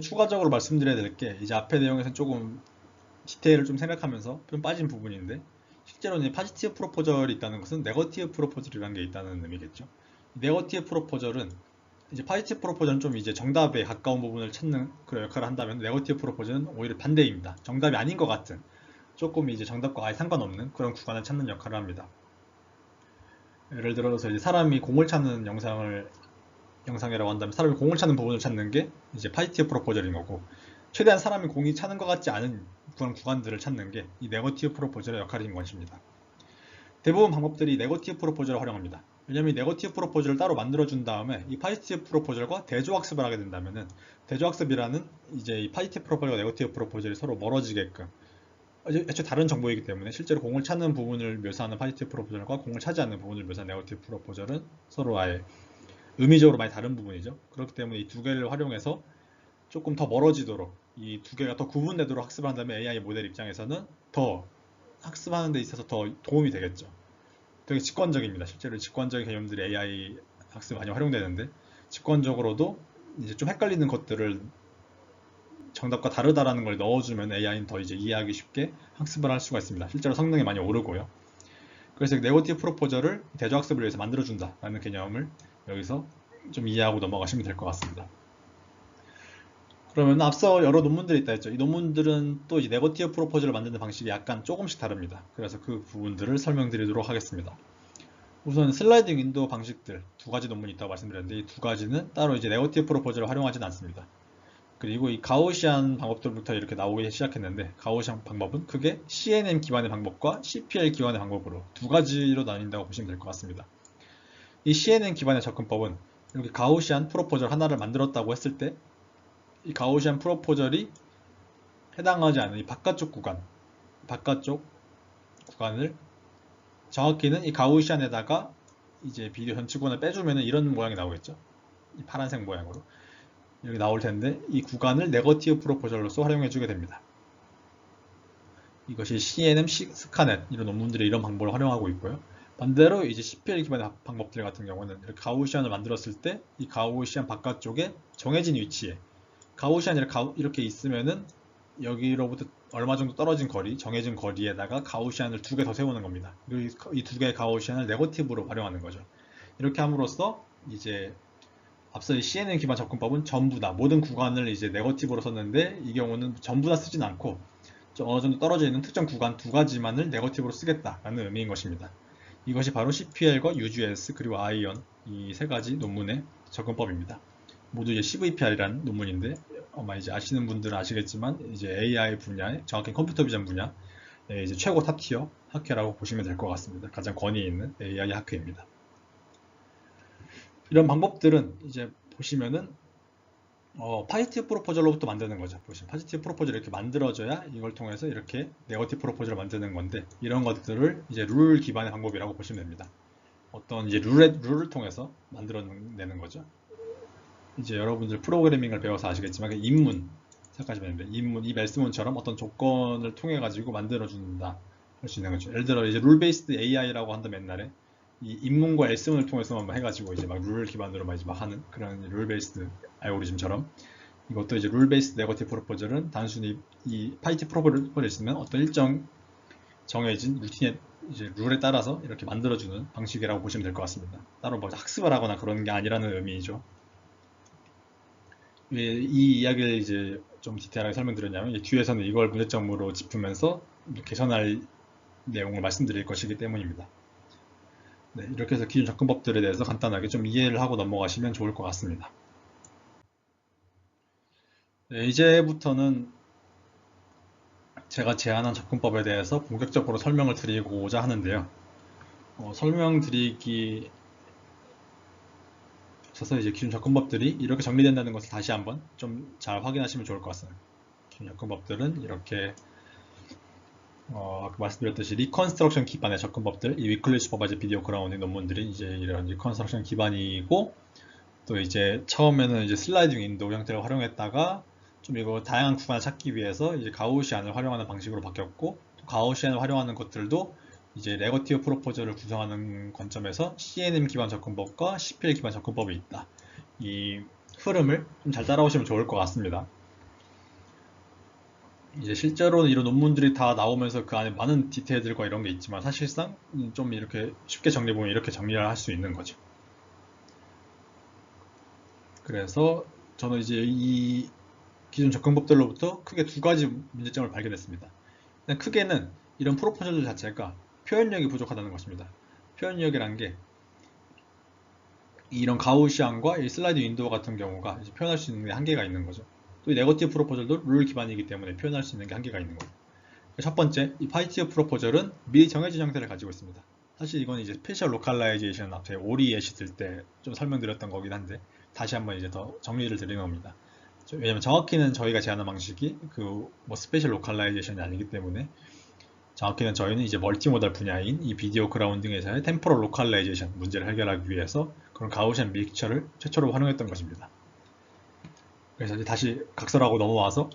추가적으로 말씀드려야 될 게 이제 앞에 내용에서 조금 디테일을 좀 생각하면서 좀 빠진 부분인데 실제로 이제 파지티브 프로포절이 있다는 것은 네거티브 프로포절이라는 게 있다는 의미겠죠. 네거티브 프로포절은 이제 파지티브 프로포절은 좀 이제 정답에 가까운 부분을 찾는 그런 역할을 한다면 네거티브 프로포절은 오히려 반대입니다. 정답이 아닌 것 같은 조금 이제 정답과 아예 상관없는 그런 구간을 찾는 역할을 합니다. 예를 들어서 이제 사람이 공을 찾는 영상이라고 한다면 사람이 공을 찾는 부분을 찾는 게 이제 파지티브 프로포절인 거고 최대한 사람이 공이 차는 것 같지 않은 그런 구간들을 찾는 게 이 네거티브 프로포절의 역할인 것입니다. 대부분 방법들이 네거티브 프로포절을 활용합니다. 왜냐면 이 네거티브 프로포절을 따로 만들어준 다음에 이 파지티브 프로포절과 대조학습을 하게 된다면은 대조학습이라는 이제 이 파지티브 프로포절과 네거티브 프로포절이 서로 멀어지게끔 애초에 다른 정보이기 때문에 실제로 공을 찾는 부분을 묘사하는 파지티브 프로포절과 공을 차지 않는 부분을 묘사하는 네거티브 프로포절은 서로 아예 의미적으로 많이 다른 부분이죠. 그렇기 때문에 이 두 개를 활용해서 조금 더 멀어지도록 이 두 개가 더 구분되도록 학습을 한다면 AI 모델 입장에서는 더 학습하는 데 있어서 더 도움이 되겠죠. 되게 직관적입니다. 실제로 직관적인 개념들이 AI 학습 많이 활용되는데 직관적으로도 이제 좀 헷갈리는 것들을 정답과 다르다라는 걸 넣어주면 AI는 더 이제 이해하기 쉽게 학습을 할 수가 있습니다. 실제로 성능이 많이 오르고요. 그래서 네거티브 프로포저를 대조학습을 위해서 만들어준다라는 개념을 여기서 좀 이해하고 넘어가시면 될 것 같습니다. 그러면 앞서 여러 논문들이 있다 했죠. 이 논문들은 또 이 네거티브 프로포즈를 만드는 방식이 약간 조금씩 다릅니다. 그래서 그 부분들을 설명드리도록 하겠습니다. 우선 슬라이딩 윈도우 방식들 두 가지 논문이 있다고 말씀드렸는데 이 두 가지는 따로 이제 네거티브 프로포즈를 활용하지는 않습니다. 그리고 이 가우시안 방법들부터 이렇게 나오기 시작했는데 가우시안 방법은 크게 CNN 기반의 방법과 CPL 기반의 방법으로 두 가지로 나뉜다고 보시면 될 것 같습니다. 이 CNN 기반의 접근법은 이렇게 가우시안 프로포절 하나를 만들었다고 했을 때 이 가우시안 프로포절이 해당하지 않은 이 바깥쪽 구간을 정확히는 이 가우시안에다가 이제 비디오 전치권을 빼주면 이런 모양이 나오겠죠. 이 파란색 모양으로 여기 나올 텐데 이 구간을 네거티브 프로포절로서 활용해주게 됩니다. 이것이 CNM, 스카넷 이런 논문들이 이런 방법을 활용하고 있고요. 반대로 이제 CPL 기반의 방법들 같은 경우는 이렇게 가우시안을 만들었을 때 이 가우시안 바깥쪽에 정해진 위치에 가우시안이 이렇게 있으면은 여기로부터 얼마 정도 떨어진 거리, 정해진 거리에다가 가우시안을 두 개 더 세우는 겁니다. 그리고 이 두 개의 가우시안을 네거티브로 활용하는 거죠. 이렇게 함으로써 이제 앞서 이 CNN 기반 접근법은 전부 다 모든 구간을 이제 네거티브로 썼는데 이 경우는 전부 다 쓰진 않고 좀 어느 정도 떨어져 있는 특정 구간 두 가지만을 네거티브로 쓰겠다라는 의미인 것입니다. 이것이 바로 CPL과 UGS 그리고 아이언 이 세 가지 논문의 접근법입니다. 모두 이제 CVPR이라는 논문인데 아마 이제 아시는 분들은 아시겠지만 이제 AI 분야의 정확히 컴퓨터 비전 분야 이제 최고 탑티어 학회라고 보시면 될 것 같습니다. 가장 권위 있는 AI 학회입니다. 이런 방법들은 이제 보시면은 파지티브 프로포절로부터 만드는 거죠. 보시면 파지티브 프로포절을 이렇게 만들어져야 이걸 통해서 이렇게 네거티브 프로포절을 만드는 건데 이런 것들을 이제 룰 기반의 방법이라고 보시면 됩니다. 어떤 이제 룰을 통해서 만들어내는 거죠. 이제 여러분들 프로그래밍을 배워서 아시겠지만 입문 생각하시면 됩니다. 입문, 이 멜스문처럼 어떤 조건을 통해 가지고 만들어준다 할 수 있는 거죠. 예를 들어 이제 룰 베이스드 AI라고 한다면 옛날에 이 입문과 엘스문을 통해서만 해가지고 이제 막 룰 기반으로 막 이제 막 하는 그런 룰 베이스드 알고리즘처럼 이것도 이제 룰 베이스드 네거티브 프로포절은 단순히 이 파이티 프로포절이 있으면 어떤 일정 정해진 루틴에 이제 룰에 따라서 이렇게 만들어주는 방식이라고 보시면 될 것 같습니다. 따로 뭐 학습을 하거나 그런 게 아니라는 의미죠. 왜 이 이야기를 이제 좀 디테일하게 설명드렸냐면 뒤에서는 이걸 문제점으로 짚으면서 개선할 내용을 말씀드릴 것이기 때문입니다. 네, 이렇게 해서 기존 접근법들에 대해서 간단하게 좀 이해를 하고 넘어가시면 좋을 것 같습니다. 네, 이제부터는 제가 제안한 접근법에 대해서 본격적으로 설명을 드리고자 하는데요. 설명드리기 앞서서 이제 기존 접근법들이 이렇게 정리된다는 것을 다시 한번 좀 잘 확인하시면 좋을 것 같습니다. 기존 접근법들은 이렇게 아까 말씀드렸듯이 리컨스트럭션 기반의 접근법들, 이 위클리 슈퍼바이저 비디오 그라운딩 논문들이 이제 이런 리컨스트럭션 기반이고 또 이제 처음에는 이제 슬라이딩 윈도우 형태를 활용했다가 좀 이거 다양한 구간을 찾기 위해서 이제 가우시안을 활용하는 방식으로 바뀌었고 또 가우시안을 활용하는 것들도 이제 네거티브 프로포저를 구성하는 관점에서 CNN 기반 접근법과 CPL 기반 접근법이 있다. 이 흐름을 좀 잘 따라오시면 좋을 것 같습니다. 이제 실제로는 이런 논문들이 다 나오면서 그 안에 많은 디테일들과 이런 게 있지만 사실상 좀 이렇게 쉽게 정리해보면 이렇게 정리를 할 수 있는 거죠. 그래서 저는 이제 이 기존 접근법들로부터 크게 두 가지 문제점을 발견했습니다. 일단 크게는 이런 프로포절들 자체가 표현력이 부족하다는 것입니다. 표현력이란 게 이런 가우시안과 이 슬라이드 윈도우 같은 경우가 이제 표현할 수 있는 게 한계가 있는 거죠. 또 이 네거티브 프로포절도 룰 기반이기 때문에 표현할 수 있는 게 한계가 있는 거예요. 첫 번째, 이 파지티브 프로포절은 미리 정해진 형태를 가지고 있습니다. 사실 이건 이제 스페셜 로컬라이제이션 앞에 오리 예시 들 때 좀 설명드렸던 거긴 한데 다시 한번 이제 더 정리를 드리는 겁니다. 왜냐면 정확히는 저희가 제안한 방식이 그 뭐 스페셜 로컬라이제이션이 아니기 때문에 정확히는 저희는 이제 멀티모달 분야인 이 비디오 그라운딩에서의 템포럴 로컬라이제이션 문제를 해결하기 위해서 그런 가우시안 믹처를 최초로 활용했던 것입니다. 그래서 이제 다시 각설하고 넘어와서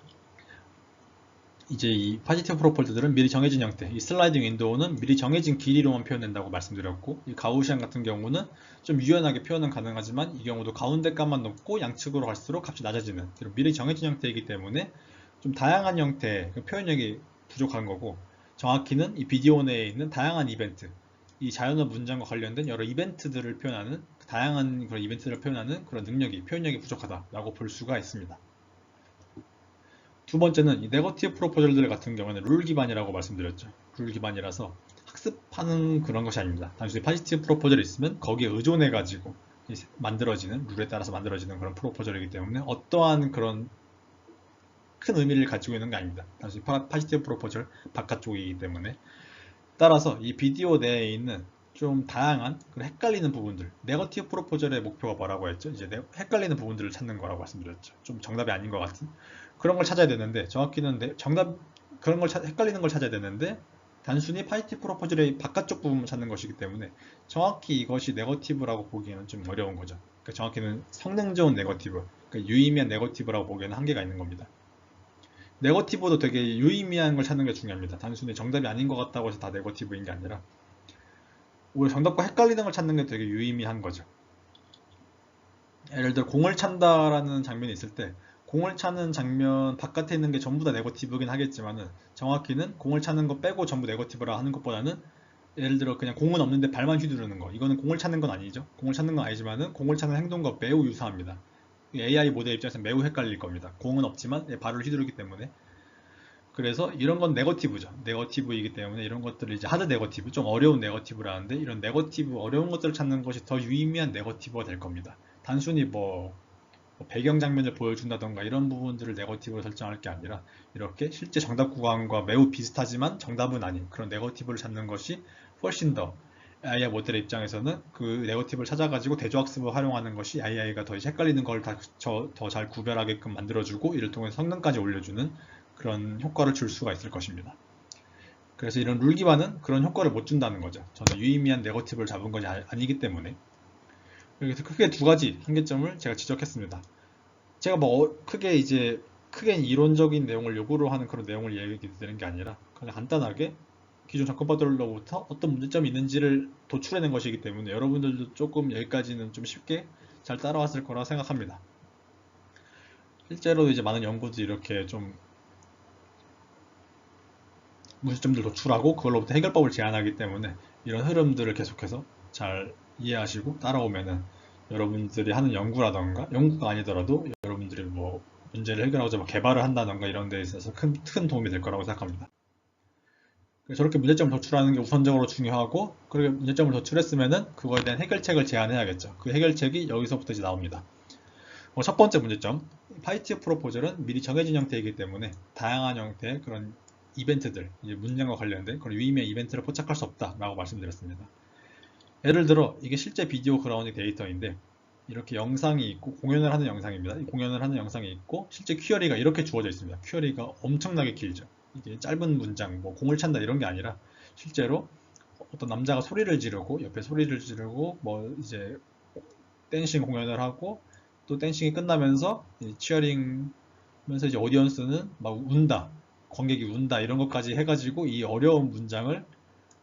이제 이 파지티브 프로폴드들은 미리 정해진 형태, 이 슬라이딩 윈도우는 미리 정해진 길이로만 표현된다고 말씀드렸고, 이 가우시안 같은 경우는 좀 유연하게 표현은 가능하지만 이 경우도 가운데 값만 높고 양측으로 갈수록 값이 낮아지는 미리 정해진 형태이기 때문에 좀 다양한 형태의 표현력이 부족한 거고, 정확히는 이 비디오 내에 있는 다양한 이벤트, 이 자연어 문장과 관련된 여러 이벤트들을 표현하는 다양한 그런 이벤트를 표현하는 그런 능력이 표현력이 부족하다라고 볼 수가 있습니다. 두 번째는 이 네거티브 프로포절들 같은 경우는 룰 기반이라고 말씀드렸죠. 룰 기반이라서 학습하는 그런 것이 아닙니다. 단순히 파지티브 프로포절이 있으면 거기에 의존해가지고 만들어지는 룰에 따라서 만들어지는 그런 프로포절이기 때문에 어떠한 그런 큰 의미를 가지고 있는 게 아닙니다. 단순히 파지티브 프로포절 바깥쪽이기 때문에 따라서 이 비디오 내에 있는 좀 다양한 그런 헷갈리는 부분들, 네거티브 프로포절의 목표가 뭐라고 했죠? 이제 헷갈리는 부분들을 찾는 거라고 말씀드렸죠. 좀 정답이 아닌 것 같은 그런 걸 찾아야 되는데 정확히는 정답 그런 걸 헷갈리는 걸 찾아야 되는데 단순히 파지티브 프로포절의 바깥쪽 부분을 찾는 것이기 때문에 정확히 이것이 네거티브라고 보기에는 좀 어려운 거죠. 그러니까 정확히는 성능 좋은 네거티브, 그러니까 유의미한 네거티브라고 보기에는 한계가 있는 겁니다. 네거티브도 되게 유의미한 걸 찾는 게 중요합니다. 단순히 정답이 아닌 것 같다고 해서 다 네거티브인 게 아니라 오히려 정답과 헷갈리는 걸 찾는 게 되게 유의미한 거죠. 예를 들어 공을 찬다라는 장면이 있을 때 공을 차는 장면 바깥에 있는 게 전부 다 네거티브긴 하겠지만은 정확히는 공을 차는 거 빼고 전부 네거티브라 하는 것보다는 예를 들어 그냥 공은 없는데 발만 휘두르는 거 이거는 공을 찾는 건 아니죠. 공을 찾는 건 아니지만은 공을 찾는 행동과 매우 유사합니다. AI 모델 입장에서 매우 헷갈릴 겁니다. 공은 없지만 발을 휘두르기 때문에 그래서 이런 건 네거티브죠. 네거티브이기 때문에 이런 것들을 이제 하드 네거티브, 좀 어려운 네거티브라는데 이런 네거티브, 어려운 것들을 찾는 것이 더 유의미한 네거티브가 될 겁니다. 단순히 뭐 배경 장면을 보여준다던가 이런 부분들을 네거티브로 설정할 게 아니라 이렇게 실제 정답 구간과 매우 비슷하지만 정답은 아닌 그런 네거티브를 찾는 것이 훨씬 더 AI 모델의 입장에서는 그 네거티브를 찾아가지고 대조학습을 활용하는 것이 AI가 더 헷갈리는 걸 더 잘 구별하게끔 만들어주고 이를 통해 성능까지 올려주는 그런 효과를 줄 수가 있을 것입니다. 그래서 이런 룰 기반은 그런 효과를 못 준다는 거죠. 저는 유의미한 네거티브를 잡은 것이 아니기 때문에. 여기서 크게 두 가지 한계점을 제가 지적했습니다. 제가 뭐 크게 이제 크게 이론적인 내용을 요구로 하는 그런 내용을 얘기 드리는 게 아니라 그냥 간단하게 기존 접근법들로부터 어떤 문제점이 있는지를 도출해낸 것이기 때문에 여러분들도 조금 여기까지는 좀 쉽게 잘 따라왔을 거라 생각합니다. 실제로 이제 많은 연구들이 이렇게 좀 문제점들 도출하고 그걸로부터 해결법을 제안하기 때문에 이런 흐름들을 계속해서 잘 이해하시고 따라오면은 여러분들이 하는 연구라던가 연구가 아니더라도 여러분들이 뭐 문제를 해결하고자 뭐 개발을 한다던가 이런 데 있어서 큰 도움이 될 거라고 생각합니다. 저렇게 문제점을 도출하는 게 우선적으로 중요하고 그렇게 문제점을 도출했으면은 그거에 대한 해결책을 제안해야겠죠. 그 해결책이 여기서부터 이제 나옵니다. 첫 번째 문제점, 파이티어 프로포절은 미리 정해진 형태이기 때문에 다양한 형태의 그런 이벤트들, 이제 문장과 관련된 그런 유의미한 이벤트를 포착할 수 없다라고 말씀드렸습니다. 예를 들어 이게 실제 비디오 그라운딩 데이터인데 이렇게 영상이 있고 공연을 하는 영상입니다. 이 공연을 하는 영상이 있고 실제 퀴어리가 이렇게 주어져 있습니다. 퀴어리가 엄청나게 길죠. 이게 짧은 문장, 뭐 공을 찬다 이런 게 아니라 실제로 어떤 남자가 소리를 지르고 옆에 소리를 지르고 뭐 이제 댄싱 공연을 하고 또 댄싱이 끝나면서 치어링면서 이제 오디언스는 막 운다, 관객이 운다 이런 것까지 해가지고 이 어려운 문장을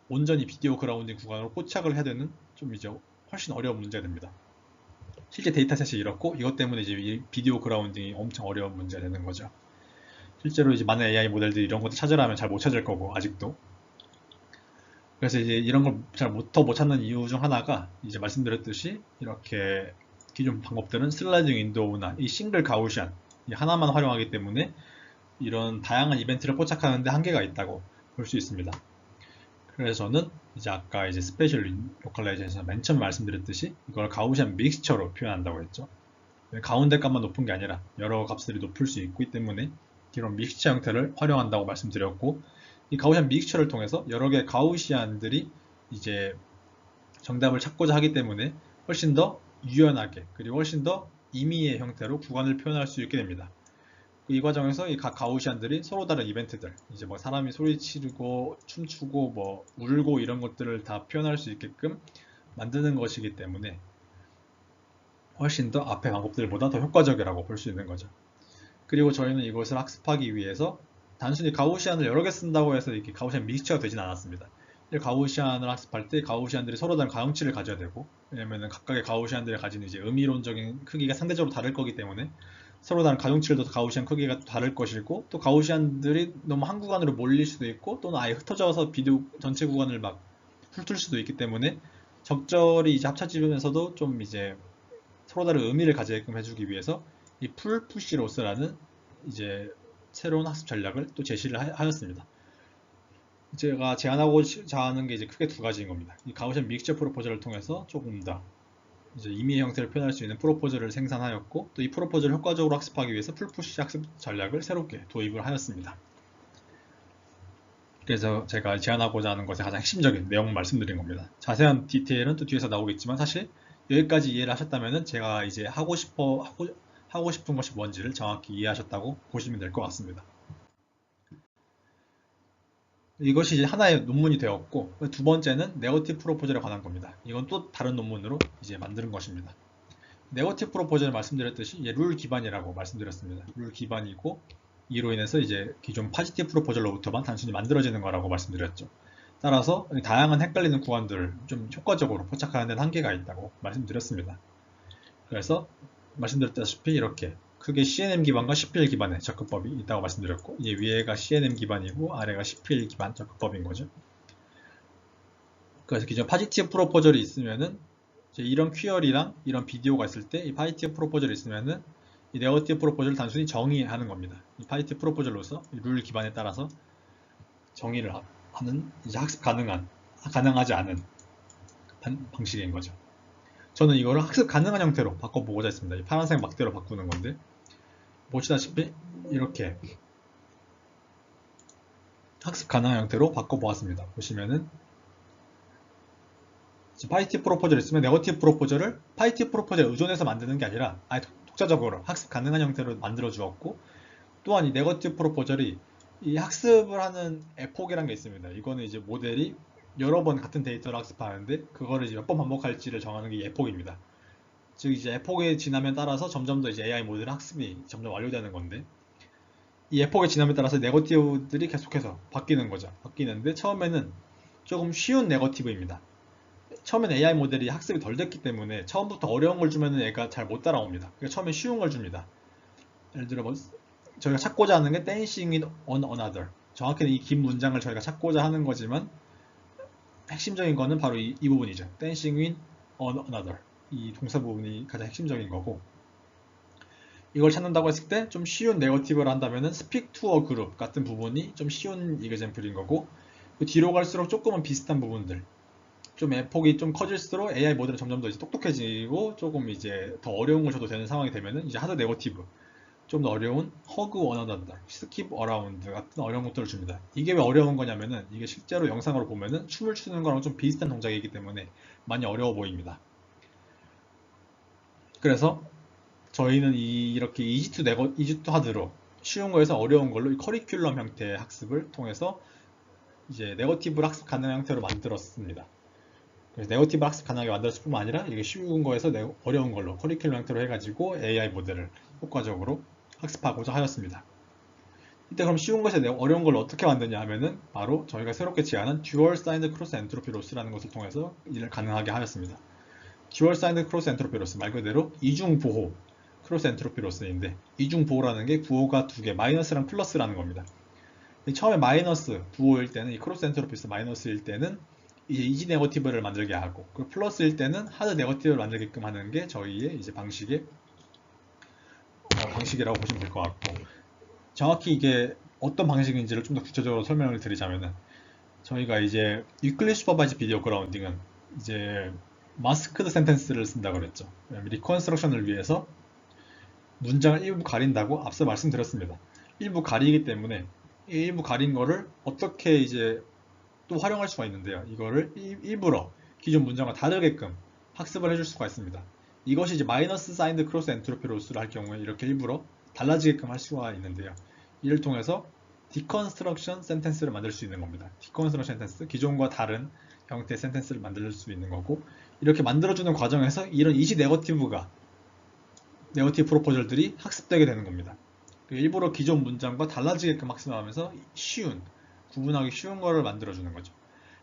온전히 비디오 그라운딩 구간으로 포착을 해야 되는 좀 이제 훨씬 어려운 문제가 됩니다. 실제 데이터셋이 이렇고 이것 때문에 이제 이 비디오 그라운딩이 엄청 어려운 문제가 되는 거죠. 실제로 이제 많은 AI 모델들이 이런 것도 찾으라면 잘 못 찾을 거고 아직도. 그래서 이제 이런 걸 더 못 찾는 이유 중 하나가 이제 말씀드렸듯이 이렇게 기존 방법들은 슬라이딩 윈도우나 이 싱글 가우시안 이 하나만 활용하기 때문에 이런 다양한 이벤트를 포착하는데 한계가 있다고 볼 수 있습니다. 그래서 저는 이제 아까 이제 스페셜 로컬라이제이션 맨 처음 말씀드렸듯이 이걸 가우시안 믹스처로 표현한다고 했죠. 가운데 값만 높은 게 아니라 여러 값들이 높을 수 있기 때문에 이런 믹스처 형태를 활용한다고 말씀드렸고, 이 가우시안 믹스처를 통해서 여러 개의 가우시안들이 이제 정답을 찾고자 하기 때문에 훨씬 더 유연하게 그리고 훨씬 더 임의의 형태로 구간을 표현할 수 있게 됩니다. 이 과정에서 이 각 가우시안들이 서로 다른 이벤트들, 이제 뭐 사람이 소리 지르고 춤추고 뭐 울고 이런 것들을 다 표현할 수 있게끔 만드는 것이기 때문에 훨씬 더 앞의 방법들보다 더 효과적이라고 볼 수 있는 거죠. 그리고 저희는 이것을 학습하기 위해서 단순히 가우시안을 여러 개 쓴다고 해서 이렇게 가우시안 믹스처가 되진 않았습니다. 가우시안을 학습할 때 가우시안들이 서로 다른 가용치를 가져야 되고, 왜냐면 각각의 가우시안들이 가지는 이제 의미론적인 크기가 상대적으로 다를 거기 때문에 서로 다른 가용치를 둬서 가우시안 크기가 다를 것이고, 또 가우시안들이 너무 한 구간으로 몰릴 수도 있고 또는 아예 흩어져서 비디오 전체 구간을 막 훑을 수도 있기 때문에 적절히 이제 합쳐지면서도 좀 이제 서로 다른 의미를 가지게끔 해주기 위해서 이 풀푸시 로스라는 이제 새로운 학습 전략을 또 제시를 하였습니다. 제가 제안하고자 하는 게 이제 크게 두 가지인 겁니다. 이 가우시안 믹스처 프로포저를 통해서 조금 더 이제 임의의 형태를 표현할 수 있는 프로포저를 생산하였고, 또 이 프로포저를 효과적으로 학습하기 위해서 풀푸시 학습 전략을 새롭게 도입을 하였습니다. 그래서 제가 제안하고자 하는 것의 가장 핵심적인 내용을 말씀드린 겁니다. 자세한 디테일은 또 뒤에서 나오겠지만 사실 여기까지 이해를 하셨다면 제가 이제 하고 싶은 것이 뭔지를 정확히 이해하셨다고 보시면 될 것 같습니다. 이것이 이제 하나의 논문이 되었고, 두 번째는 네거티브 프로포절에 관한 겁니다. 이건 또 다른 논문으로 이제 만드는 것입니다. 네거티브 프로포절을 말씀드렸듯이 룰 기반이라고 말씀드렸습니다. 룰 기반이고, 이로 인해서 이제 기존 파지티브 프로포절로부터만 단순히 만들어지는 거라고 말씀드렸죠. 따라서 다양한 헷갈리는 구간들을 좀 효과적으로 포착하는 데는 한계가 있다고 말씀드렸습니다. 그래서 말씀드렸다시피 이렇게 크게 CNM 기반과 CPL 기반의 접근법이 있다고 말씀드렸고, 이제 위에가 CNM 기반이고 아래가 CPL 기반 접근법인 거죠. 그래서 기존 파지티브 프로포절이 있으면은 이제 이런 퀴어리랑 이런 비디오가 있을 때 이 파지티브 프로포절이 있으면은 이 네거티브 프로포절을 단순히 정의하는 겁니다. 이 파지티브 프로포절로서 룰 기반에 따라서 정의를 하는 이제 학습 가능하지 않은 방식인 거죠. 저는 이거를 학습 가능한 형태로 바꿔보고자 했습니다. 이 파란색 막대로 바꾸는 건데, 보시다시피 이렇게 학습 가능한 형태로 바꿔보았습니다. 보시면은 파이티브 프로포저를 있으면 네거티브 프로포저를 파이티브 프로포저에 의존해서 만드는 게 아니라 아예 독자적으로 학습 가능한 형태로 만들어 주었고, 또한 이 네거티브 프로포저이 이 학습을 하는 에폭이라는 게 있습니다. 이거는 이제 모델이 여러 번 같은 데이터를 학습하는데 그거를 이제 몇 번 반복할지를 정하는 게 에폭입니다. 즉 이제 에폭이 지나면 따라서 점점 더 이제 AI 모델 학습이 점점 완료되는 건데, 이 에폭의 지남에 따라서 네거티브들이 계속해서 바뀌는 거죠. 바뀌는데 처음에는 조금 쉬운 네거티브입니다. 처음에는 AI 모델이 학습이 덜 됐기 때문에 처음부터 어려운 걸 주면 얘가 잘 못 따라옵니다. 그러니까 처음에 쉬운 걸 줍니다. 예를 들어 뭐 저희가 찾고자 하는 게 dancing on another. 정확히는 이 긴 문장을 저희가 찾고자 하는 거지만 핵심적인 거는 바로 이 부분이죠. dancing on another. 이 동사 부분이 가장 핵심적인 거고, 이걸 찾는다고 했을 때 좀 쉬운 네거티브를 한다면은 speak to a group 같은 부분이 좀 쉬운 이그젬플인 거고, 그 뒤로 갈수록 조금은 비슷한 부분들, 좀 폭이 좀 커질수록 AI 모델은 점점 더 이제 똑똑해지고 조금 이제 더 어려운 걸 줘도 되는 상황이 되면은 이제 하드 네거티브, 좀 더 어려운 hug one another, skip around 같은 어려운 것들을 줍니다. 이게 왜 어려운 거냐면은 이게 실제로 영상으로 보면은 춤을 추는 거랑 좀 비슷한 동작이기 때문에 많이 어려워 보입니다. 그래서 저희는 이렇게 이지 투 하드로 쉬운 거에서 어려운 걸로 이 커리큘럼 형태의 학습을 통해서 이제 네거티브를 학습 가능한 형태로 만들었습니다. 그래서 네거티브 학습 가능하게 만들었을 뿐만 아니라 이게 쉬운 거에서 어려운 걸로 커리큘럼 형태로 해가지고 AI 모델을 효과적으로 학습하고자 하였습니다. 이때 그럼 쉬운 것에 어려운 걸 어떻게 만드냐 하면은 바로 저희가 새롭게 제안한 듀얼 사이드 크로스 엔트로피 로스라는 것을 통해서 이를 가능하게 하였습니다. 듀얼 사이드 크로스 엔트로피 로스, 말 그대로 이중 보호 크로스 엔트로피 로스인데, 이중 보호라는 게 부호가 두 개, 마이너스랑 플러스라는 겁니다. 처음에 마이너스 부호일 때는, 이 크로스 엔트로피스 마이너스일 때는 이제 이지 네거티브를 만들게 하고, 그 플러스일 때는 하드 네거티브를 만들게끔 하는 게 저희의 이제 방식이라고 보시면 될 것 같고, 정확히 이게 어떤 방식인지를 좀 더 구체적으로 설명을 드리자면은, 저희가 이제 유클리드 슈퍼바이즈 비디오 그라운딩은 이제 마스크드 센텐스를 쓴다고 그랬죠. 리컨스트럭션을 위해서 문장을 일부 가린다고 앞서 말씀드렸습니다. 일부 가리기 때문에 이 일부 가린 거를 어떻게 이제 또 활용할 수가 있는데요. 이거를 일부러 기존 문장과 다르게끔 학습을 해줄 수가 있습니다. 이것이 이제 마이너스 사인드 크로스 엔트로피 로스를 할 경우에 이렇게 일부러 달라지게끔 할 수가 있는데요. 이를 통해서 디컨스트럭션 센텐스를 만들 수 있는 겁니다. 디컨스트럭션 센텐스, 기존과 다른 형태의 센텐스를 만들 수 있는 거고, 이렇게 만들어주는 과정에서 이런 이지 네거티브 프로포절들이 학습되게 되는 겁니다. 일부러 기존 문장과 달라지게끔 학습하면서 구분하기 쉬운 거를 만들어주는 거죠.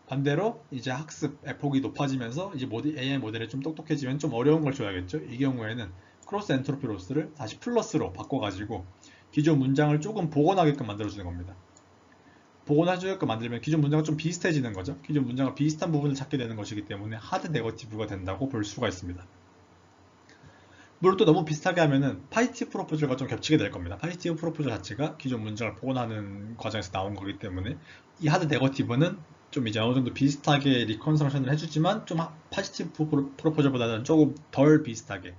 반대로 이제 학습의 폭이 높아지면서 이제 AI 모델이 좀 똑똑해지면 좀 어려운 걸 줘야겠죠. 이 경우에는 크로스 엔트로피 로스를 다시 플러스로 바꿔가지고 기존 문장을 조금 복원하게끔 만들어주는 겁니다. 복원해주게끔 만들면 기존 문장과 좀 비슷해지는 거죠. 기존 문장과 비슷한 부분을 찾게 되는 것이기 때문에 하드 네거티브가 된다고 볼 수가 있습니다. 물론 또 너무 비슷하게 하면은 파지티브 프로포절과 좀 겹치게 될 겁니다. 파지티브 프로포절 자체가 기존 문장을 복원하는 과정에서 나온 거기 때문에 이 하드 네거티브는 좀 이제 어느 정도 비슷하게 리컨스트럭션을 해주지만 좀 파지티브 프로포절보다는 조금 덜 비슷하게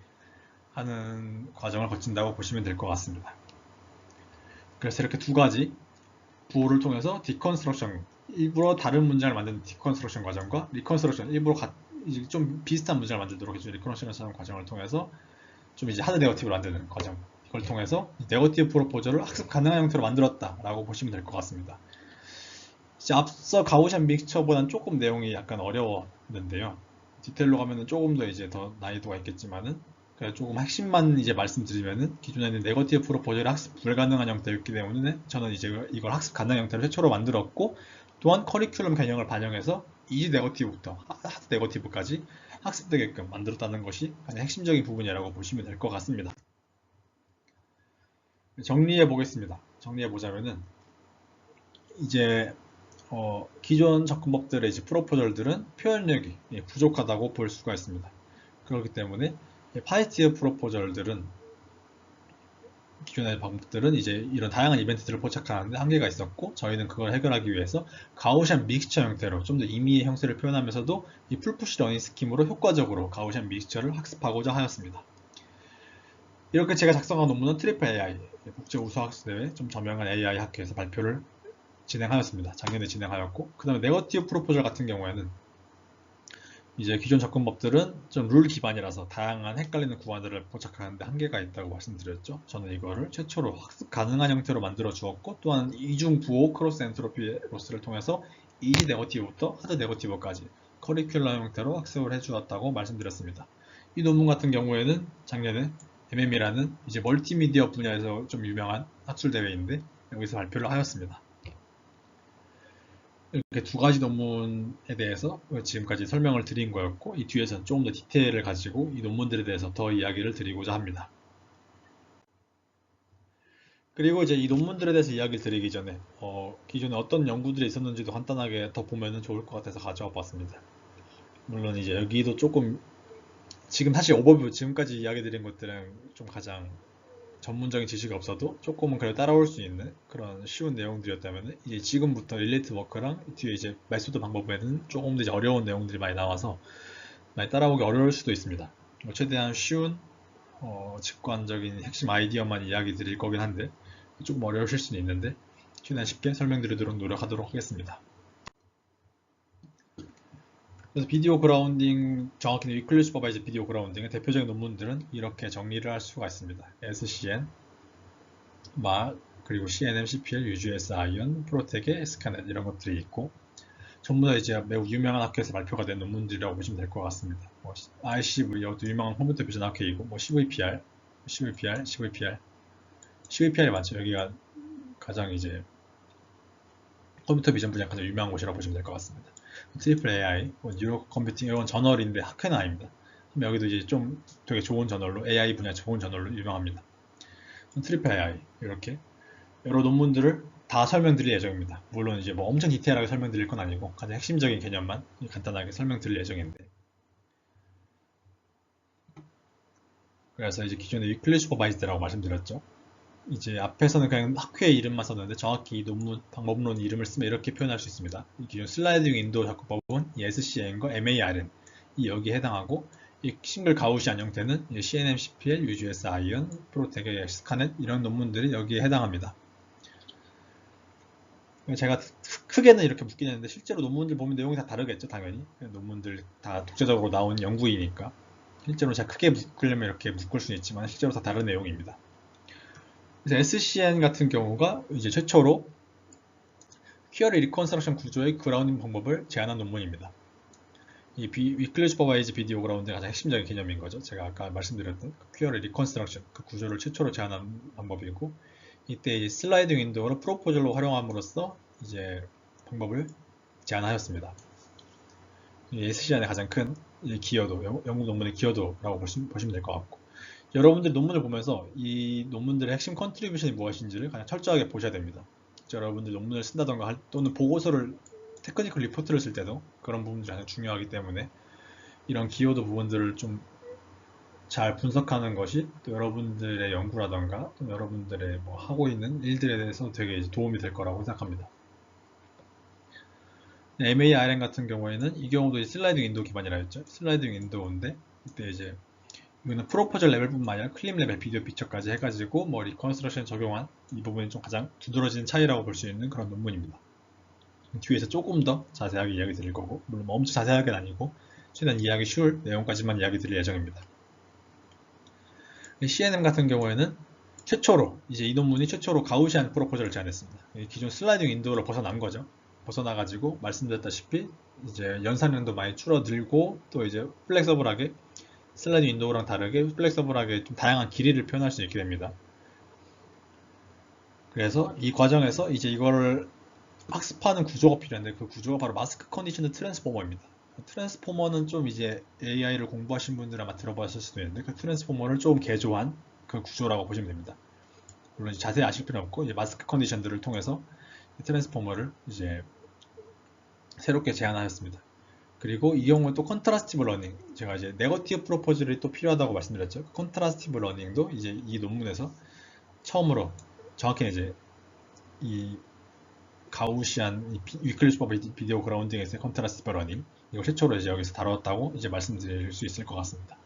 하는 과정을 거친다고 보시면 될 것 같습니다. 그래서 이렇게 두 가지 부호를 통해서 디컨스트럭션, 일부러 다른 문장을 만드는 디컨스트럭션 과정과 리컨스트럭션, 일부러 이제 좀 비슷한 문장을 만들도록 해주는 리컨스트럭션 과정을 통해서 좀 이제 하드 네거티브를 만드는 과정, 이걸 통해서 네거티브 프로포저를 학습 가능한 형태로 만들었다라고 보시면 될 것 같습니다. 이제 앞서 가우시안 믹스처보다는 조금 내용이 약간 어려웠는데요. 디테일로 가면은 조금 더 이제 더 난이도가 있겠지만은, 그냥 조금 핵심만 이제 말씀드리면은, 기존에는 네거티브 프로포저를 학습 불가능한 형태였기 때문에 저는 이제 이걸 학습 가능한 형태로 최초로 만들었고, 또한 커리큘럼 개념을 반영해서 이지 네거티브부터 하드 네거티브까지 학습되게끔 만들었다는 것이 가장 핵심적인 부분이라고 보시면 될 것 같습니다. 정리해 보겠습니다. 정리해 보자면은, 이제 기존 접근법들의 이제 프로포절들은 표현력이 부족하다고 볼 수가 있습니다. 그렇기 때문에 파지티브 프로포절들은, 기존의 방법들은 이제 이런 다양한 이벤트들을 포착하는데 한계가 있었고, 저희는 그걸 해결하기 위해서 가우시안 믹스처 형태로 좀 더 임의의 형태를 표현하면서도 이 풀푸시 러닝 스킴으로 효과적으로 가우시안 믹스처를 학습하고자 하였습니다. 이렇게 제가 작성한 논문은 트리플 AI, 국제 우수학습대회 좀 저명한 AI 학회에서 발표를 진행하였습니다. 작년에 진행하였고, 그 다음에 네거티브 프로포절 같은 경우에는 이제 기존 접근법들은 좀 룰 기반이라서 다양한 헷갈리는 구간들을 포착하는데 한계가 있다고 말씀드렸죠. 저는 이거를 최초로 학습 가능한 형태로 만들어 주었고, 또한 이중 부호 크로스 엔트로피 로스를 통해서 이지 네거티브부터 하드 네거티브까지 커리큘럼 형태로 학습을 해주었다고 말씀드렸습니다. 이 논문 같은 경우에는 작년에 MM이라는 이제 멀티미디어 분야에서 좀 유명한 학술 대회인데 여기서 발표를 하였습니다. 이렇게 두 가지 논문에 대해서 지금까지 설명을 드린 거였고, 이 뒤에서는 조금 더 디테일을 가지고 이 논문들에 대해서 더 이야기를 드리고자 합니다. 그리고 이제 이 논문들에 대해서 이야기를 드리기 전에 기존에 어떤 연구들이 있었는지도 간단하게 더 보면 좋을 것 같아서 가져와 봤습니다. 물론 이제 여기도 조금, 지금 사실 오버뷰 지금까지 이야기 드린 것들은 좀 가장 전문적인 지식이 없어도 조금은 그래 따라올 수 있는 그런 쉬운 내용들이었다면, 이제 지금부터 릴레이트 워크랑 뒤에 이제 메소드 방법에는 조금 더 이제 어려운 내용들이 많이 나와서 많이 따라오기 어려울 수도 있습니다. 최대한 쉬운 직관적인 핵심 아이디어만 이야기 드릴 거긴 한데 조금 어려우실 수는 있는데 최대한 쉽게 설명드리도록 노력하도록 하겠습니다. 그래서 비디오 그라운딩, 정확히는 위클리 슈퍼바이즈 비디오 그라운딩의 대표적인 논문들은 이렇게 정리를 할 수가 있습니다. SCN, 그리고 CNM, CPL, UGS, 아이언, 프로텍의 스카넷 이런 것들이 있고, 전부 다 이제 매우 유명한 학회에서 발표가 된 논문들이라고 보시면 될 것 같습니다. ICV, 이것도 유명한 컴퓨터 비전 학회이고, CVPR, CVPR이 맞죠. 여기가 가장 이제 컴퓨터 비전 분야 가장 유명한 곳이라고 보시면 될 것 같습니다. 트리플 AI, 뉴로 컴퓨팅, 이건 저널인데 학회는 아닙니다. 여기도 이제 좀 되게 좋은 저널로 AI 분야 좋은 저널로 유명합니다. 트리플 AI 이렇게 여러 논문들을 다 설명드릴 예정입니다. 물론 이제 뭐 엄청 디테일하게 설명드릴 건 아니고 가장 핵심적인 개념만 간단하게 설명드릴 예정인데, 그래서 이제 기존에 위클리 슈퍼바이즈드라고 말씀드렸죠. 이제 앞에서는 그냥 학회 이름만 썼는데 정확히 이 논문 방법론 이름을 쓰면 이렇게 표현할 수 있습니다. 이 기존 슬라이딩 윈도우 작업법은 이 SCN과 MARN 이 여기에 해당하고, 이 싱글 가우시안 형태는 CNM, CPL, UGS, 아이언, 프로텍, 스카넷 이런 논문들이 여기에 해당합니다. 제가 크게는 이렇게 묶긴 했는데 실제로 논문들 보면 내용이 다 다르겠죠, 당연히. 논문들 다 독자적으로 나온 연구이니까. 실제로 제가 크게 묶으려면 이렇게 묶을 수는 있지만 실제로 다 다른 내용입니다. 그래서 SCN 같은 경우가 이제 최초로 퀴어리 리컨스트럭션 구조의 그라운딩 방법을 제안한 논문입니다. 이 위클리 슈퍼바이즈 비디오 그라운드의 가장 핵심적인 개념인 거죠. 제가 아까 말씀드렸던 퀴어리 리컨스트럭션 그 구조를 최초로 제안한 방법이고, 이때 이 슬라이딩 윈도우를 프로포절로 활용함으로써 이제 방법을 제안하였습니다. 이 SCN의 가장 큰 기여도, 연구 논문의 기여도라고 보시면 될 것 같고, 여러분들이 논문을 보면서 이 논문들의 핵심 컨트리뷰션이 무엇인지를 가장 철저하게 보셔야 됩니다. 여러분들 논문을 쓴다던가 또는 보고서를 테크니컬 리포트를 쓸 때도 그런 부분들이 가장 중요하기 때문에 이런 기여도 부분들을 좀 잘 분석하는 것이 또 여러분들의 연구라던가 또 여러분들의 뭐 하고 있는 일들에 대해서 되게 도움이 될 거라고 생각합니다. MARN 같은 경우에는 이 경우도 슬라이딩 윈도우 기반이라 했죠. 슬라이딩 윈도우인데 이때 이제 이거는 프로포절 레벨뿐만 아니라 클립 레벨 비디오 픽처까지 해가지고 뭐 리컨스트럭션 적용한 이 부분이 좀 가장 두드러진 차이라고 볼 수 있는 그런 논문입니다. 뒤에서 조금 더 자세하게 이야기 드릴 거고, 물론 엄청 자세하게는 아니고 최대한 이해하기 쉬울 내용까지만 이야기 드릴 예정입니다. CNM 같은 경우에는 최초로 이제 이 논문이 최초로 가우시안 프로포절을 제안했습니다. 기존 슬라이딩 윈도우를 벗어난 거죠. 벗어나가지고 말씀드렸다시피 이제 연산량도 많이 줄어들고 또 이제 플렉서블하게 슬라이딩 윈도우랑 다르게 플렉서블하게 좀 다양한 길이를 표현할 수 있게 됩니다. 그래서 이 과정에서 이제 이거를 학습하는 구조가 필요한데 그 구조가 바로 마스크 컨디셔널 트랜스포머입니다. 트랜스포머는 좀 이제 AI를 공부하신 분들 아마 들어봤을 수도 있는데 그 트랜스포머를 좀 개조한 그 구조라고 보시면 됩니다. 물론 자세히 아실 필요는 없고 이제 마스크 컨디션들을 통해서 트랜스포머를 이제 새롭게 제안하였습니다. 그리고 이 경우는 또 컨트라스티브 러닝, 제가 이제 네거티브 프로포즈를 또 필요하다고 말씀드렸죠. 컨트라스티브 러닝도 이제 이 논문에서 처음으로 정확히 이제 이 가우시안 위클리 슈퍼 비디오 그라운딩에서의 컨트라스티브 러닝 이거 최초로 이제 여기서 다뤘다고 이제 말씀드릴 수 있을 것 같습니다.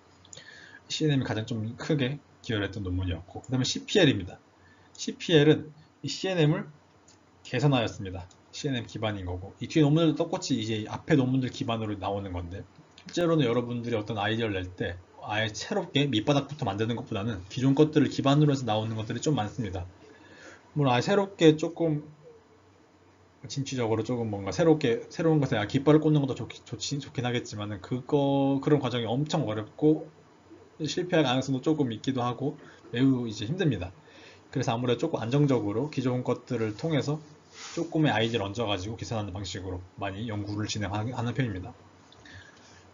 CNM이 가장 좀 크게 기여를 했던 논문이었고, 그 다음에 CPL입니다. CPL은 이 CNM을 개선하였습니다. CNM 기반인 거고, 이 뒤에 논문들도 똑같이 이제 앞에 논문들 기반으로 나오는 건데, 실제로는 여러분들이 어떤 아이디어를 낼 때 아예 새롭게 밑바닥부터 만드는 것보다는 기존 것들을 기반으로 해서 나오는 것들이 좀 많습니다. 물론 아예 새롭게 조금 진취적으로 조금 뭔가 새로운 것에 깃발을 꽂는 것도 좋긴 하겠지만은 그런 과정이 엄청 어렵고 실패할 가능성도 조금 있기도 하고 매우 이제 힘듭니다. 그래서 아무래도 조금 안정적으로 기존 것들을 통해서 조금의 아이디어를 얹어가지고 계산하는 방식으로 많이 연구를 진행하는 편입니다.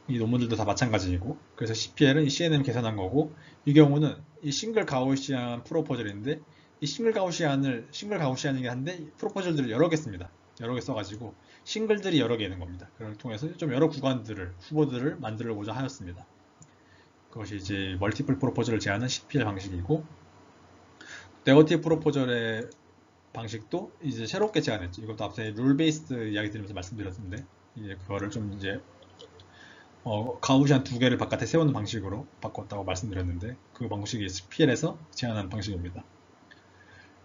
이 논문들도 다 마찬가지이고, 그래서 CPL은 이 CNM 계산한 거고, 이 경우는 이 싱글 가우시안 프로포절인데 이 싱글 가우시안이긴 한데 프로포절들을 여러 개 씁니다. 여러 개 써가지고 싱글들이 여러 개 있는 겁니다. 그걸 통해서 좀 여러 후보들을 만들고자 하였습니다. 그것이 이제 멀티플 프로포절을 제하는 CPL 방식이고, 네거티브 프로포절의 방식도 이제 새롭게 제안했죠. 이것도 앞서 룰 베이스드 이야기 드리면서 말씀드렸는데, 이제 그거를 좀 이제 가우시안 두 개를 바깥에 세우는 방식으로 바꿨다고 말씀드렸는데, 그 방식이 CPL에서 제안한 방식입니다.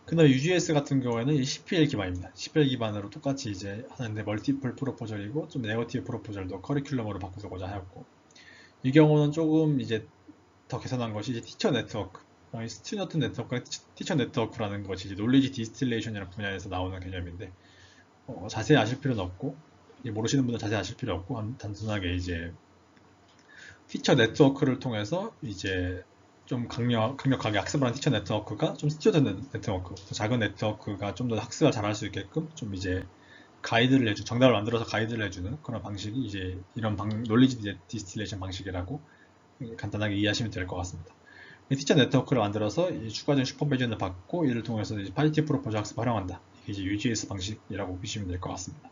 그 다음에 UGS 같은 경우에는 이 CPL 기반입니다. CPL 기반으로 똑같이 이제 하는데 멀티플 프로포절이고 좀 네거티브 프로포절도 커리큘럼으로 바꾸고자 하였고, 이 경우는 조금 이제 더 개선한 것이 이제 티처 네트워크, 스튜던트 네트워크랑 티처 네트워크라는 것이 이제 놀리지 디스틸레이션이라는 분야에서 나오는 개념인데, 자세히 아실 필요는 없고 모르시는 분은 자세히 아실 필요 없고 단순하게 이제 티처 네트워크를 통해서 이제 좀 강력하게 학습을 하는 티처 네트워크가 좀 스튜던트 네트워크, 작은 네트워크가 좀 더 학습을 잘할 수 있게끔 좀 이제 정답을 만들어서 가이드를 해주는 그런 방식이 이제 이런 놀리지 디스틸레이션 방식이라고 간단하게 이해하시면 될 것 같습니다. 티처 네트워크를 만들어서 이 추가적인 슈퍼비전을 받고 이를 통해서 이제 파지티브 프로포저 학습을 활용한다. 이게 이제 UGS 방식이라고 보시면 될 것 같습니다.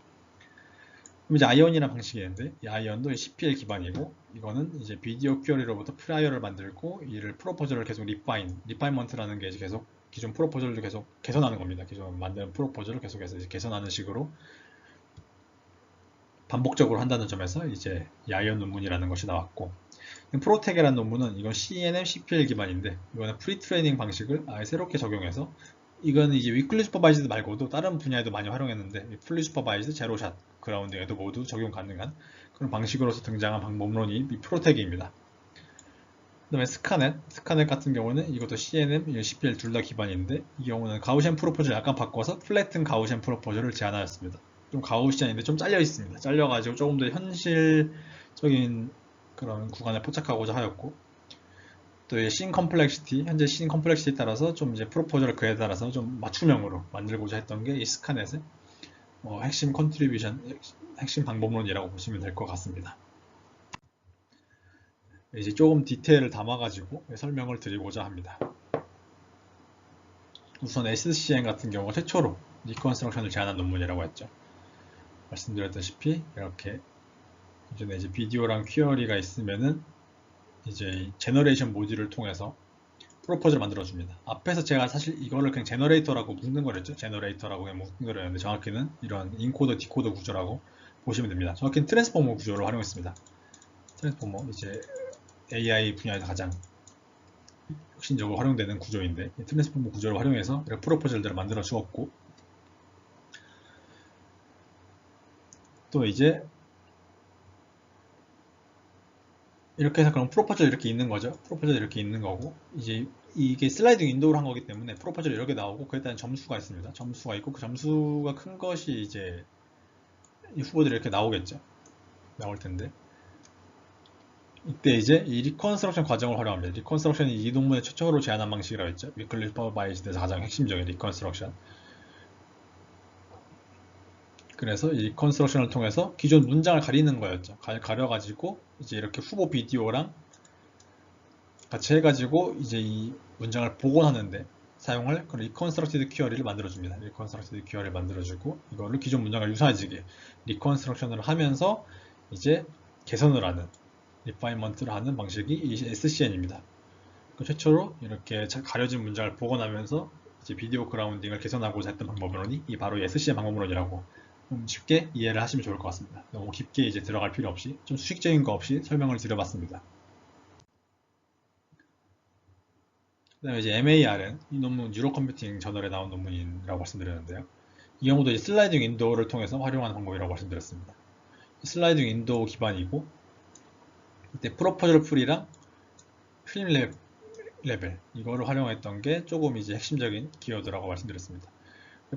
그럼 이제 아이언이라는 방식이 있는데 이 아이언도 CPL 기반이고 이거는 이제 비디오 큐어리로부터 프라이어를 만들고 이를 프로포저를 계속 리파인먼트라는 게 이제 계속 기존 프로포저를 계속 개선하는 겁니다. 기존 만든 프로포저를 계속해서 이제 개선하는 식으로 반복적으로 한다는 점에서 이제 이 아이언 논문이라는 것이 나왔고 프로텍이라는 논문은 이건 CNN, CPL 기반인데 이거는 프리트레이닝 방식을 아예 새롭게 적용해서 이건 이제 위클리 슈퍼바이즈드 말고도 다른 분야에도 많이 활용했는데 풀리 슈퍼바이즈드, 제로샷, 그라운딩에도 모두 적용 가능한 그런 방식으로서 등장한 방법론이 이 프로텍입니다. 그 다음에 스카넷 같은 경우는 이것도 CNM, CPL 둘 다 기반인데 이 경우는 가우시안 프로포즈를 약간 바꿔서 플래튼 가우시안 프로포즈를 제안하였습니다. 좀 가우시안인데 좀 잘려 있습니다. 잘려가지고 조금 더 현실적인 그런 구간을 포착하고자 하였고 또 씬 컴플렉시티, 현재 씬 컴플렉시티에 따라서 좀 이제 프로포저를 그에 따라서 좀 맞춤형으로 만들고자 했던 게 이 스카넷의 핵심 컨트리뷰션, 핵심 방법론이라고 보시면 될 것 같습니다. 이제 조금 디테일을 담아가지고 설명을 드리고자 합니다. 우선 SCN 같은 경우 최초로 리컨스트럭션을 제안한 논문이라고 했죠. 말씀드렸다시피 이렇게 이전에 이제 비디오랑 퀴어리가 있으면은 이제 제너레이션 모듈을 통해서 프로포즈를 만들어줍니다. 앞에서 제가 사실 이거를 그냥 제너레이터라고 묶는 거랬죠. 제너레이터라고 그냥 묶는 거였는데 정확히는 이런 인코더, 디코더 구조라고 보시면 됩니다. 정확히는 트랜스포머 구조를 활용했습니다. 트랜스포머 이제 AI 분야에서 가장 혁신적으로 활용되는 구조인데 트랜스포머 구조를 활용해서 이렇게 프로포즈를 만들어 주었고 또 이제 이렇게 해서 그럼 프로포즈가 이렇게 있는 거죠. 프로포즈가 이렇게 있는 거고 이제 이게 슬라이딩 윈도우를 한 거기 때문에 프로포즈가 이렇게 나오고 그에 따른 점수가 있습니다. 점수가 있고 그 점수가 큰 것이 이제 이 후보들이 이렇게 나오겠죠. 나올 텐데 이때 이제 이 리컨스트럭션 과정을 활용합니다. 리컨스트럭션이 이 논문의 최초로 제안한 방식이라고 했죠. 위클리 슈퍼바이즈드에서 가장 핵심적인 리컨스트럭션. 그래서 이 리컨스트럭션을 통해서 기존 문장을 가리는 거였죠. 가려가지고 이제 이렇게 후보 비디오랑 같이 해가지고 이제 이 문장을 복원하는데 사용할 그런 리컨스트럭티드 퀴어리를 만들어줍니다. 리컨스트럭티드 퀴어리를 만들어주고 이거를 기존 문장과 유사해지게 리컨스트럭션을 하면서 이제 개선을 하는 리파인먼트를 하는 방식이 이 SCN입니다. 최초로 이렇게 가려진 문장을 복원하면서 이제 비디오 그라운딩을 개선하고자 했던 방법론이 이 바로 SCN 방법론이라고 좀 쉽게 이해를 하시면 좋을 것 같습니다. 너무 깊게 이제 들어갈 필요 없이 좀 수식적인 거 없이 설명을 드려봤습니다. 그 다음에 이제 MAR은 이 논문 뉴로 컴퓨팅 저널에 나온 논문이라고 말씀드렸는데요. 이 경우도 이제 슬라이딩 윈도우를 통해서 활용하는 방법이라고 말씀드렸습니다. 슬라이딩 윈도우 기반이고 이때 프로포절 풀이랑 필름 레벨 이거를 활용했던 게 조금 이제 핵심적인 키워드라고 말씀드렸습니다.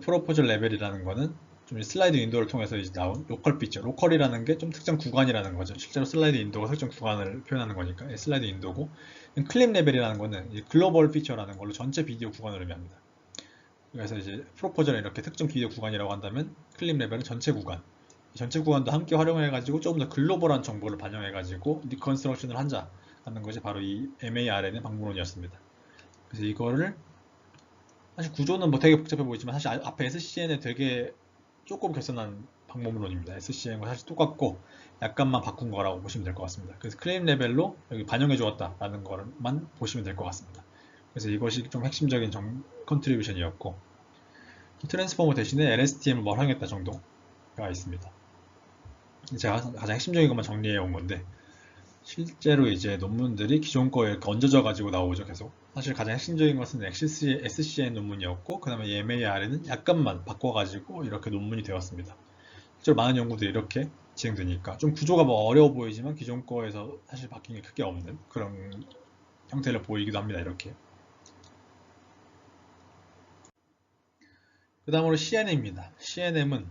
프로포절 레벨이라는 거는 좀 슬라이드 윈도우를 통해서 이제 나온 로컬 피처, 로컬이라는 게 좀 특정 구간이라는 거죠. 실제로 슬라이드 윈도우가 특정 구간을 표현하는 거니까 슬라이드 윈도우고 클립 레벨이라는 거는 글로벌 피처라는 걸로 전체 비디오 구간을 의미합니다. 그래서 이제 프로포절은 이렇게 특정 비디오 구간이라고 한다면 클립 레벨은 전체 구간. 전체 구간도 함께 활용해가지고 조금 더 글로벌한 정보를 반영해가지고 리컨스트럭션을 한자 하는 것이 바로 이 MARN의 방법론이었습니다. 그래서 이거를 사실 구조는 뭐 되게 복잡해 보이지만 사실 앞에 SCN에 되게 조금 개선한 방법론입니다. SCN과 사실 똑같고 약간만 바꾼 거라고 보시면 될 것 같습니다. 그래서 클레임 레벨로 여기 반영해 주었다라는 것만 보시면 될 것 같습니다. 그래서 이것이 좀 핵심적인 컨트리뷰션이었고 트랜스포머 대신에 LSTM을 활용했다 정도가 있습니다. 제가 가장 핵심적인 것만 정리해 온 건데 실제로 이제 논문들이 기존 거에 이렇게 얹어져 가지고 나오죠 계속. 사실 가장 핵심적인 것은 SCN 논문이었고 그 다음에 MAR에는 약간만 바꿔가지고 이렇게 논문이 되었습니다. 실제로 많은 연구들이 이렇게 진행되니까 좀 구조가 뭐 어려워 보이지만 기존 거에서 사실 바뀐 게 크게 없는 그런 형태를 보이기도 합니다. 이렇게. 그 다음으로 CNM입니다. CNM은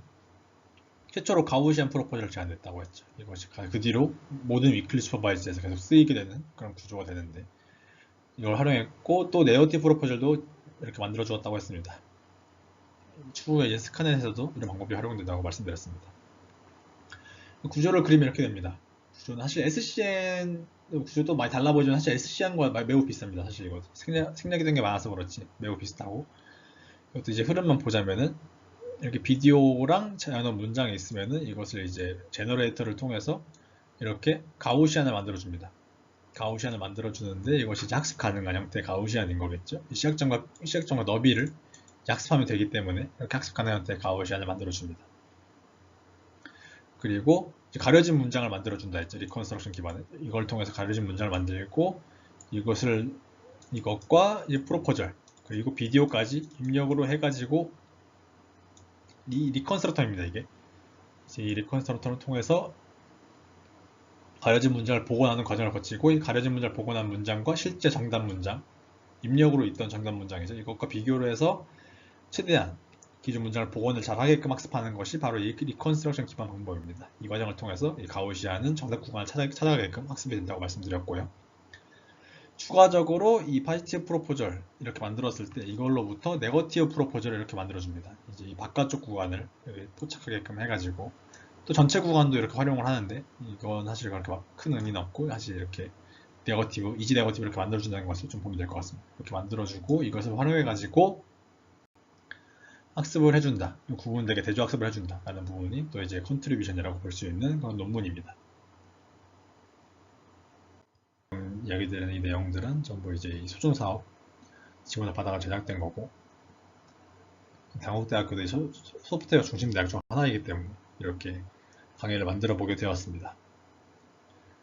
최초로 가우시안 프로포즈를 제안했다고 했죠. 이것이 그 뒤로 모든 위클리 슈퍼바이즈에서 계속 쓰이게 되는 그런 구조가 되는데 이걸 활용했고 또 네거티브 프로포절도 이렇게 만들어 주었다고 했습니다. 추후에 이제 스카넷에서도 이런 방법이 활용된다고 말씀드렸습니다. 구조를 그리면 이렇게 됩니다. 구조는 사실 SCN 구조도 많이 달라 보이지만 사실 SCN과 매우 비슷합니다. 사실 이거 생략이 된 게 많아서 그렇지 매우 비슷하고, 이것도 이제 흐름만 보자면은 이렇게 비디오랑 자연어 문장이 있으면은 이것을 이제 제너레이터를 통해서 이렇게 가우시안을 만들어 줍니다. 가우시안을 만들어 주는데 이것이 이제 학습 가능한 형태의 가우시안인 거겠죠. 이 시각점과 너비를 학습하면 되기 때문에 이렇게 학습 가능한 형태의 가우시안을 만들어 줍니다. 그리고 이제 가려진 문장을 만들어 준다 했죠. 리컨스트럭션 기반에 이걸 통해서 가려진 문장을 만들고 이것과 이제 프로포절 그리고 비디오까지 입력으로 해가지고 리컨스트럭터입니다. 이게 이제 이 리컨스트럭터를 통해서 가려진 문장을 복원하는 과정을 거치고 이 가려진 문장을 복원한 문장과 실제 정답 문장, 입력으로 있던 정답 문장이죠. 이것과 비교를 해서 최대한 기존 문장을 복원을 잘 하게끔 학습하는 것이 바로 이 리컨스트럭션 기반 방법입니다. 이 과정을 통해서 이 가우시안은 정답 구간을 찾아가게끔 학습이 된다고 말씀드렸고요. 추가적으로 이 파지티브 프로포절 이렇게 만들었을 때 이걸로부터 네거티브 프로포절을 이렇게 만들어줍니다. 이제 이 바깥쪽 구간을 포착하게끔 해가지고 또 전체 구간도 이렇게 활용을 하는데 이건 사실 그렇게 막 큰 의미는 없고 사실 이렇게 네거티브, 이지 네거티브 이렇게 만들어준다는 것을 좀 보면 될 것 같습니다. 이렇게 만들어주고 이것을 활용해가지고 학습을 해준다. 구분되게 대조학습을 해준다. 라는 부분이 또 이제 컨트리뷰션이라고 볼 수 있는 그런 논문입니다. 여기 드는 이 내용들은 전부 이제 이 소중사업 지원을 받아가 제작된 거고, 당국대학교도 소프트웨어 중심 대학 중 하나이기 때문에 이렇게 강의를 만들어 보게 되었습니다.